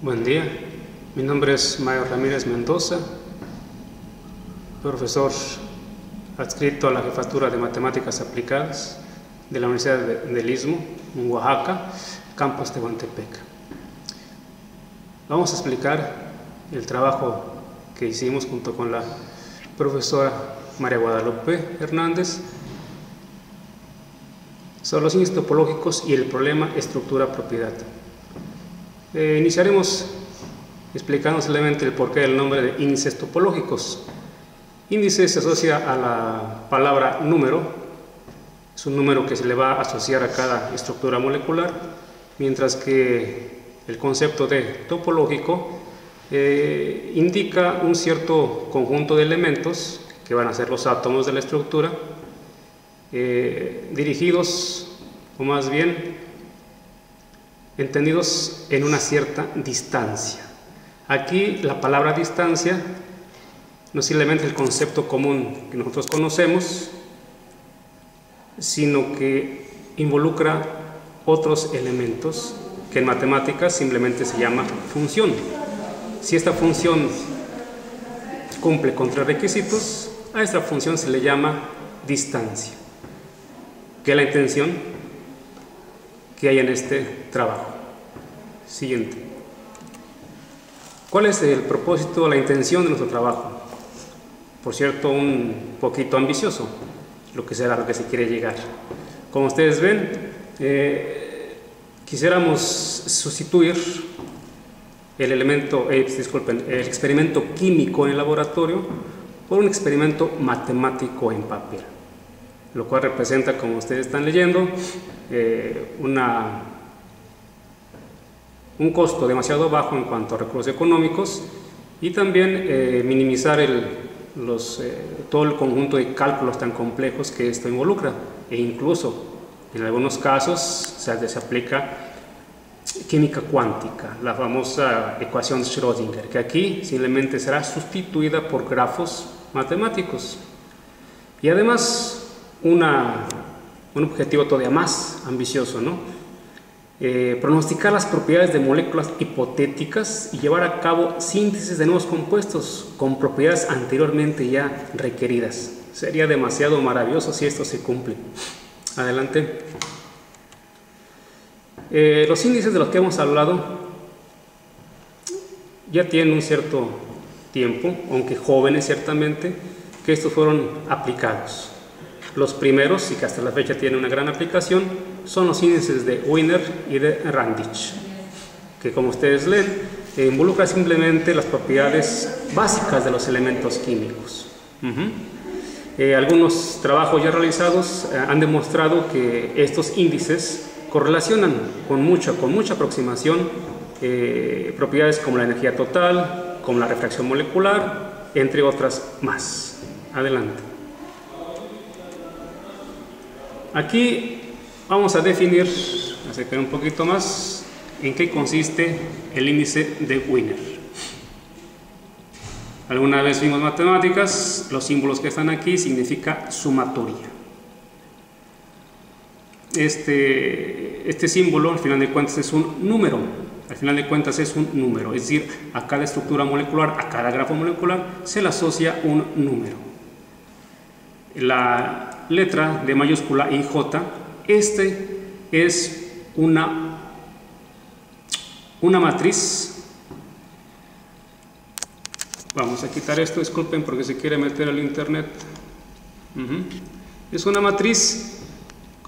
Buen día, mi nombre es Mario Ramírez Mendoza, profesor adscrito a la Jefatura de Matemáticas Aplicadas de la Universidad del Istmo, en Oaxaca, campus Tehuantepec. Vamos a explicar el trabajo que hicimos junto con la profesora María Guadalupe Hernández sobre los índices topológicos y el problema estructura-propiedad. Iniciaremos explicando simplemente el porqué del nombre de índices topológicos. Índice se asocia a la palabra número, es un número que se le va a asociar a cada estructura molecular, mientras que el concepto de topológico indica un cierto conjunto de elementos que van a ser los átomos de la estructura, dirigidos, o más bien entendidos en una cierta distancia. Aquí la palabra distancia no es simplemente el concepto común que nosotros conocemos, sino que involucra otros elementos que en matemáticas simplemente se llama función. Si esta función cumple con 3 requisitos, a esta función se le llama distancia, que es la intención que hay en este trabajo. Siguiente. ¿Cuál es el propósito, la intención de nuestro trabajo? Por cierto, un poquito ambicioso, lo que se quiere llegar. Como ustedes ven, quisiéramos sustituir el experimento químico en el laboratorio por un experimento matemático en papel, lo cual representa, como ustedes están leyendo, un costo demasiado bajo en cuanto a recursos económicos y también minimizar todo el conjunto de cálculos tan complejos que esto involucra, e incluso en algunos casos se aplica química cuántica, la famosa ecuación Schrödinger, que aquí simplemente será sustituida por grafos matemáticos. Y además un objetivo todavía más ambicioso, ¿no? Pronosticar las propiedades de moléculas hipotéticas y llevar a cabo síntesis de nuevos compuestos con propiedades anteriormente ya requeridas. Sería demasiado maravilloso si esto se cumple. Adelante. Los índices de los que hemos hablado ya tienen un cierto tiempo, aunque jóvenes ciertamente, que estos fueron aplicados. Los primeros, y que hasta la fecha tienen una gran aplicación, son los índices de Wiener y de Radich, que, como ustedes leen, involucra simplemente las propiedades básicas de los elementos químicos. Algunos trabajos ya realizados han demostrado que estos índices correlacionan con mucha aproximación propiedades como la energía total, como la refracción molecular, entre otras más. Adelante. Aquí vamos a definir, acercar un poquito más, en qué consiste el índice de Wiener. Alguna vez vimos matemáticas, los símbolos que están aquí significa sumatoria. Este símbolo, al final de cuentas, es un número. Al final de cuentas es un número, es decir, a cada estructura molecular, a cada grafo molecular, se le asocia un número. La letra de mayúscula IJ, es una matriz. Vamos a quitar esto, disculpen porque se quiere meter al internet. Es una matriz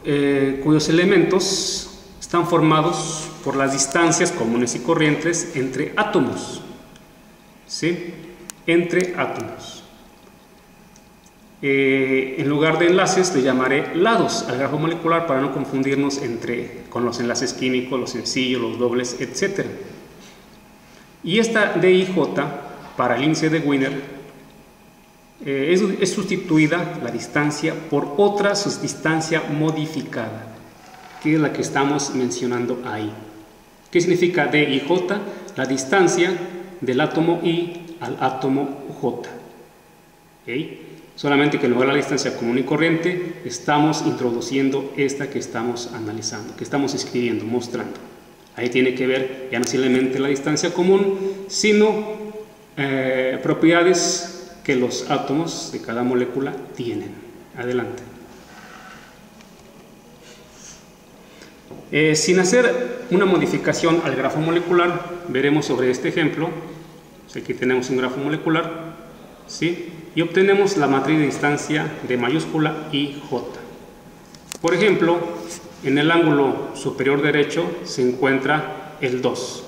cuyos elementos están formados por las distancias comunes y corrientes entre átomos. ¿Sí? Entre átomos. En lugar de enlaces le llamaré lados al grafo molecular para no confundirnos con los enlaces químicos, los sencillos, los dobles, etc. Y esta DIJ para el índice de Wiener es sustituida la distancia por otra subdistancia modificada, que es la que estamos mencionando ahí. ¿Qué significa DIJ? La distancia del átomo I al átomo J. ¿Okay? Solamente que en lugar de la distancia común y corriente estamos introduciendo esta que estamos analizando, que estamos escribiendo, mostrando. Ahí tiene que ver ya no simplemente la distancia común, sino propiedades que los átomos de cada molécula tienen. Adelante. Sin hacer una modificación al grafo molecular, veremos sobre este ejemplo. Aquí tenemos un grafo molecular, ¿sí? Y obtenemos la matriz de distancia de mayúscula IJ. Por ejemplo, en el ángulo superior derecho se encuentra el 2.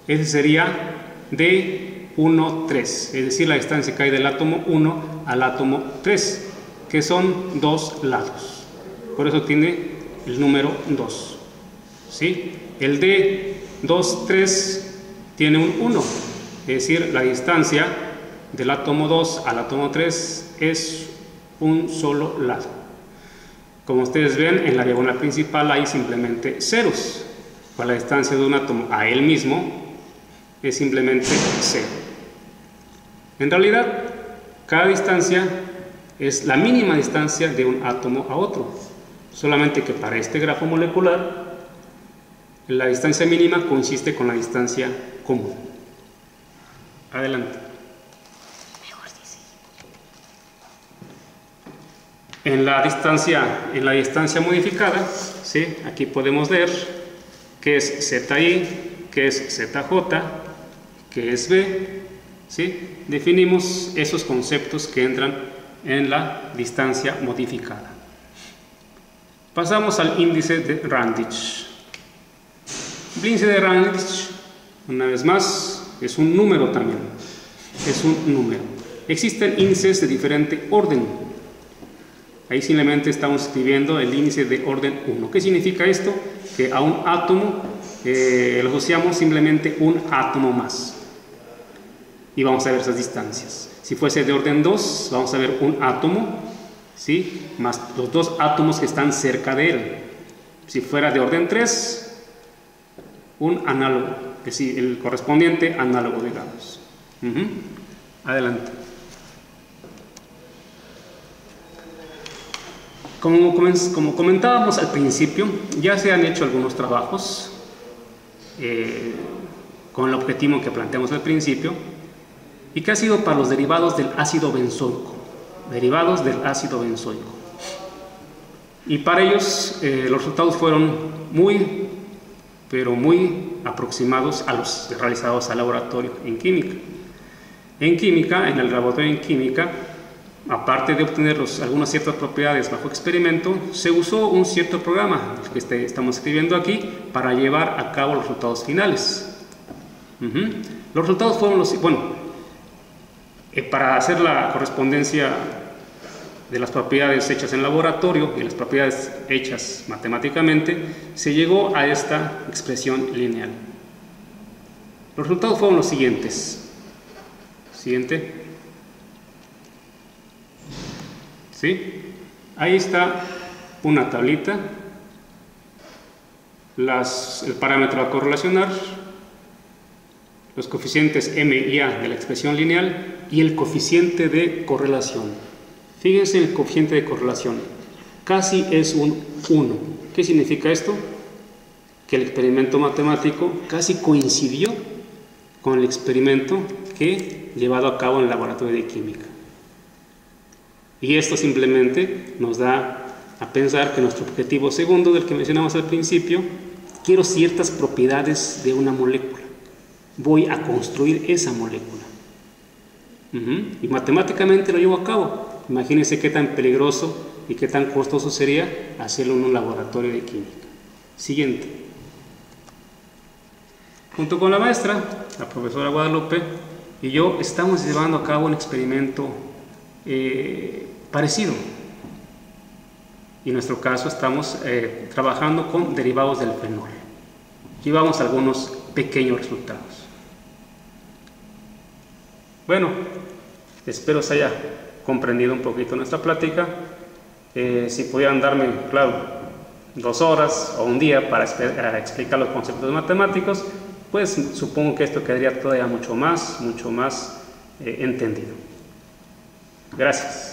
Ese sería D1, 3, es decir, la distancia que hay del átomo 1 al átomo 3, que son dos lados. Por eso tiene el número 2. ¿Sí? El D2, 3 tiene un 1, es decir, la distancia del átomo 2 al átomo 3 es un solo lado. Como ustedes ven, en la diagonal principal hay simplemente ceros. Para la distancia de un átomo a él mismo es simplemente 0. En realidad, cada distancia es la mínima distancia de un átomo a otro. Solamente que para este grafo molecular, la distancia mínima consiste con la distancia común. Adelante. En la distancia modificada, ¿sí? Aquí podemos ver qué es ZI, qué es ZJ, qué es B, ¿sí? Definimos esos conceptos que entran en la distancia modificada. Pasamos al índice de Radich. El índice de Radich, una vez más, es un número también. Es un número. Existen índices de diferente orden. Ahí simplemente estamos escribiendo el índice de orden 1. ¿Qué significa esto? Que a un átomo le asociamos simplemente un átomo más. Y vamos a ver esas distancias. Si fuese de orden 2, vamos a ver un átomo, ¿sí? Más los dos átomos que están cerca de él. Si fuera de orden 3, un análogo, es decir, el correspondiente análogo, digamos. Adelante. Como comentábamos al principio, ya se han hecho algunos trabajos con el objetivo que planteamos al principio, y que ha sido para los derivados del ácido benzoico. Derivados del ácido benzoico. Y para ellos los resultados fueron muy, pero muy aproximados a los realizados al laboratorio en química. En el laboratorio en química, aparte de obtener algunas ciertas propiedades bajo experimento, se usó un cierto programa, el que estamos escribiendo aquí, para llevar a cabo los resultados finales. Los resultados fueron los... para hacer la correspondencia de las propiedades hechas en laboratorio y las propiedades hechas matemáticamente, se llegó a esta expresión lineal. Los resultados fueron los siguientes. Siguiente. ¿Sí? Ahí está una tablita, el parámetro a correlacionar, los coeficientes m y a de la expresión lineal y el coeficiente de correlación. Fíjense en el coeficiente de correlación, casi es un 1. ¿Qué significa esto? Que el experimento matemático casi coincidió con el experimento que llevado a cabo en el laboratorio de química. Y esto simplemente nos da a pensar que nuestro objetivo segundo, del que mencionamos al principio, quiero ciertas propiedades de una molécula. Voy a construir esa molécula. Y matemáticamente lo llevo a cabo. Imagínense qué tan peligroso y qué tan costoso sería hacerlo en un laboratorio de química. Siguiente. Junto con la maestra, la profesora Guadalupe, y yo estamos llevando a cabo un experimento parecido. Y en nuestro caso estamos trabajando con derivados del fenol. Llevamos algunos pequeños resultados. Bueno, espero se haya comprendido un poquito nuestra plática. Si pudieran darme, claro, 2 horas o un día para explicar los conceptos matemáticos, pues supongo que esto quedaría todavía mucho más entendido. Gracias.